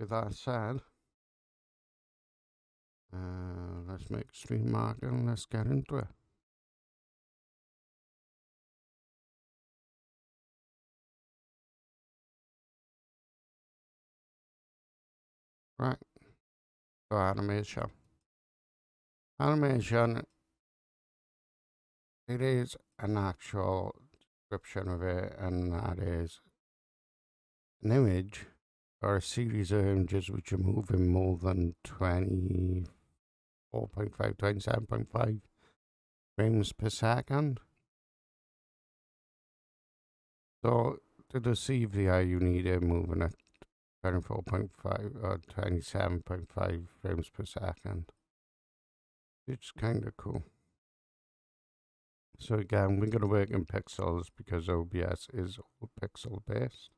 with that said, let's make a stream marker and let's get into it. Right, so animation. Animation, it is an actual description of it, and that is an image or a series of images which are moving more than 24.5, 27.5 frames per second. So to deceive the eye, you need it moving at 24.5 or 27.5 frames per second. It's kind of cool. So again, we're going to work in pixels because OBS is all pixel based.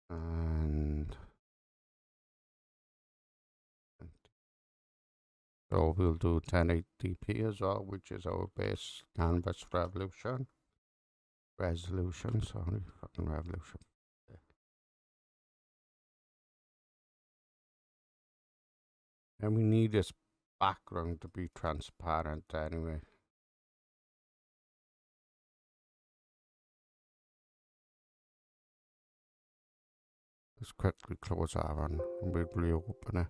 And so we'll do 1080p as well, which is our base canvas resolution. Sorry, fucking revolution. And we need this background to be transparent anyway. Let's quickly close that one and we'll reopen it.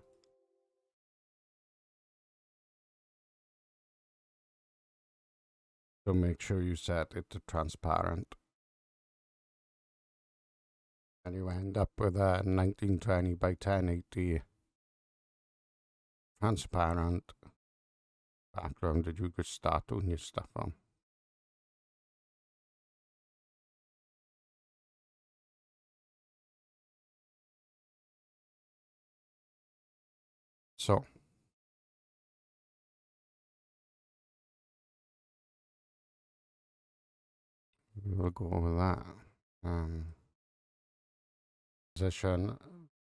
So make sure you set it to transparent. And you end up with a 1920 by 1080 transparent background that you could start doing your stuff on. So we'll go over that. Position,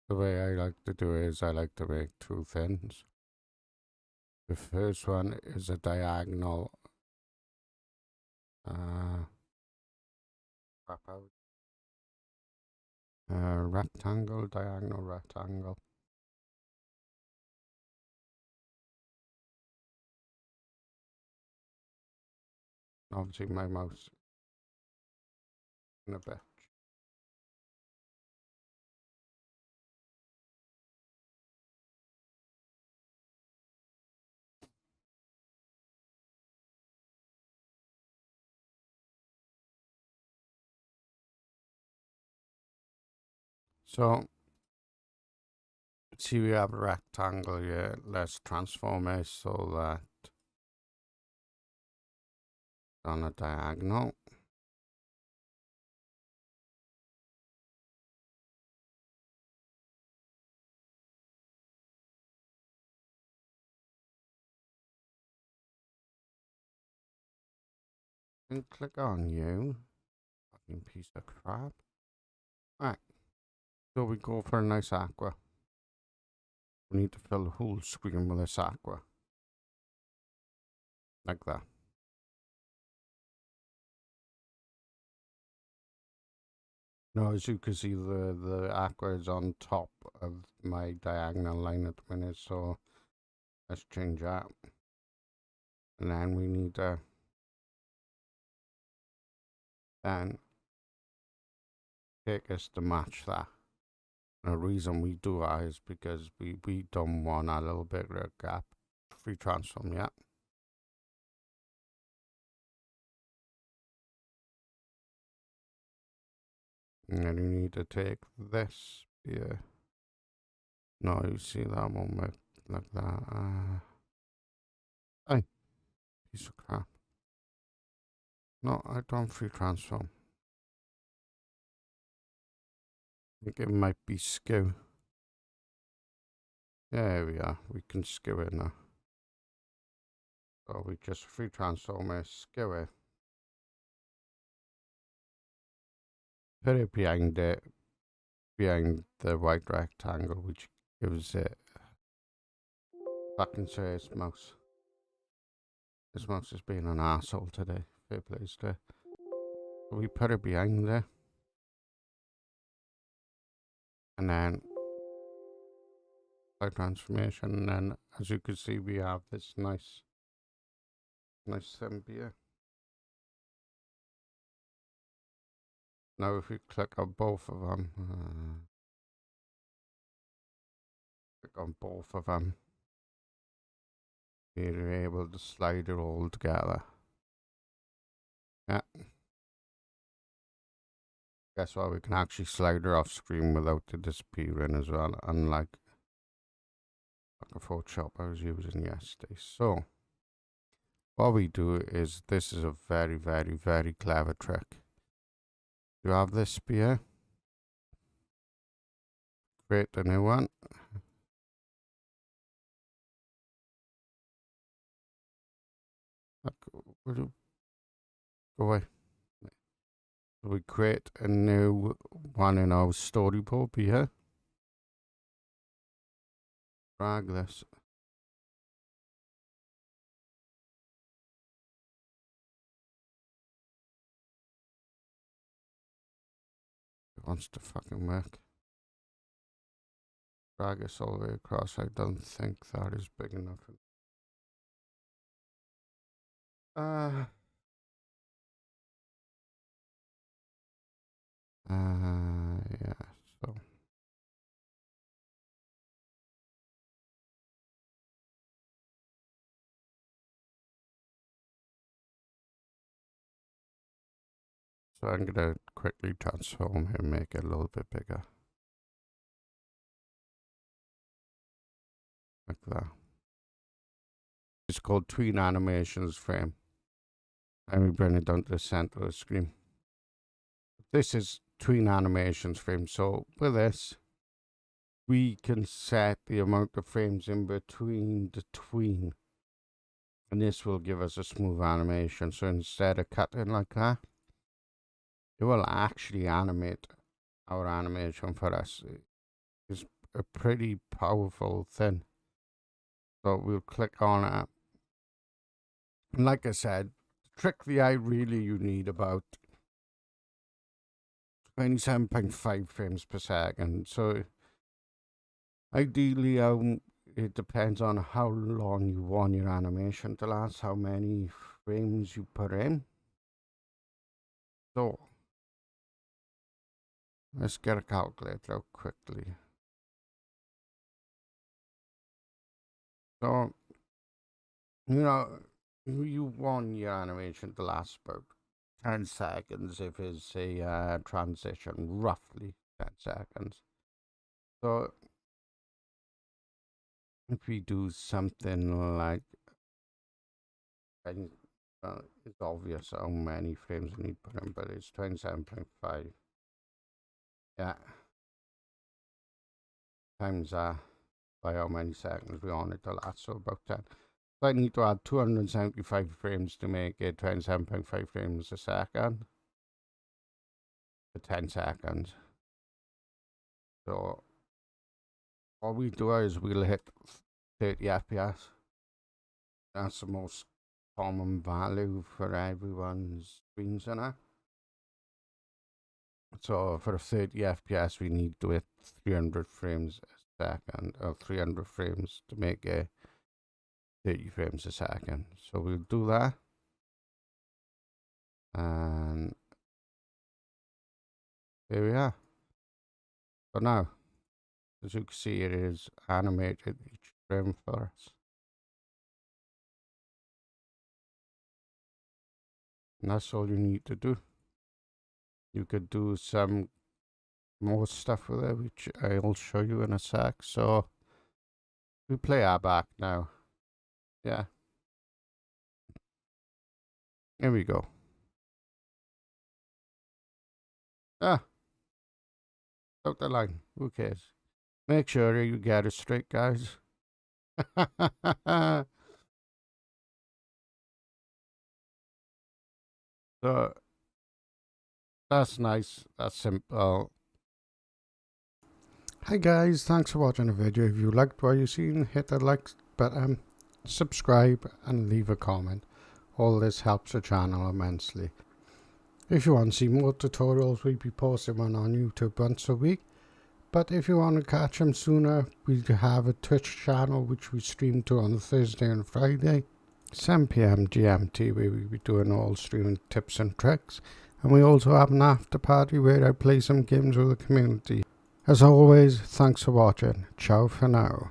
the way I like to do it is I like to make two things. The first one is a diagonal rectangle, diagonal rectangle. Obviously my mouse in a bit. So see we have a rectangle here. Let's transform it so that on a diagonal. And click on you. Fucking piece of crap. Alright. So we go for a nice aqua. We need to fill the whole screen with this aqua. Like that. Now as you can see the aqua is on top of my diagonal line at the minute, so let's change that. And then we need to then take us to match that. And the reason we do that is because we don't want a little bit of a gap. Free transform, yeah. And then you need to take this here. No, you see that one with like that. Hey, piece of crap. No, I don't free transform. I think it might be skew. There we are. We can skew it now. So we just free transform it, skew it. Put it behind the white rectangle, which gives it fucking serious mouse. This mouse has been an asshole today. Fair place to. So we put it behind there. And then slide transformation, and then as you can see we have this nice symbiote. Now if we click on both of them, click on both of them, we're able to slide it all together. Yeah. Guess what? We can actually slide her off screen without it disappearing as well, unlike a Photoshop I was using yesterday. So what we do is, this is a very, very, very clever trick. You have this spear, create a new one. Will you go away? We create a new one in our storyboard here. Drag this. It wants to fucking work. Drag this all the way across. I don't think that is big enough. Yeah, so. So I'm gonna quickly transform here and make it a little bit bigger. Like that. It's called Tween Animations Frame. And we bring it down to the center of the screen. This is Tween Animations Frame. So with this, we can set the amount of frames in between the tween. And this will give us a smooth animation. So instead of cutting like that, it will actually animate our animation for us. It's a pretty powerful thing. So we'll click on it. And like I said, the trick the eye really you need about 27.5 frames per second. So ideally, it depends on how long you want your animation to last, how many frames you put in. So let's get a calculator out quickly. So, you know, you want your animation to last about 10 seconds if it's a transition, roughly 10 seconds. So if we do something like, it's obvious how many frames we need to put in, but it's 27.5. Yeah. Times that by how many seconds we want it to last, so about 10. So I need to add 275 frames to make it 27.5 frames a second for 10 seconds. So what we do is we'll hit 30 FPS. That's the most common value for everyone's screens in it. So for 30 FPS we need to hit 300 frames a second, or 300 frames to make it 30 frames a second. So we'll do that. And here we are. So now, as you can see, it is animated each frame for us. And that's all you need to do. You could do some more stuff with it, which I'll show you in a sec. So we play our back now. Yeah. Here we go. Ah. Out the line. Who cares? Make sure you get it straight, guys. So that's nice. That's simple. Hi guys, thanks for watching the video. If you liked what you've seen, hit the like button, subscribe and leave a comment. All this helps the channel immensely. If you want to see more tutorials, we'll be posting one on YouTube once a week. But if you want to catch them sooner, we have a Twitch channel which we stream to on Thursday and Friday, 7 PM GMT, where we'll be doing all streaming tips and tricks. And we also have an after party where I play some games with the community. As always, thanks for watching. Ciao for now.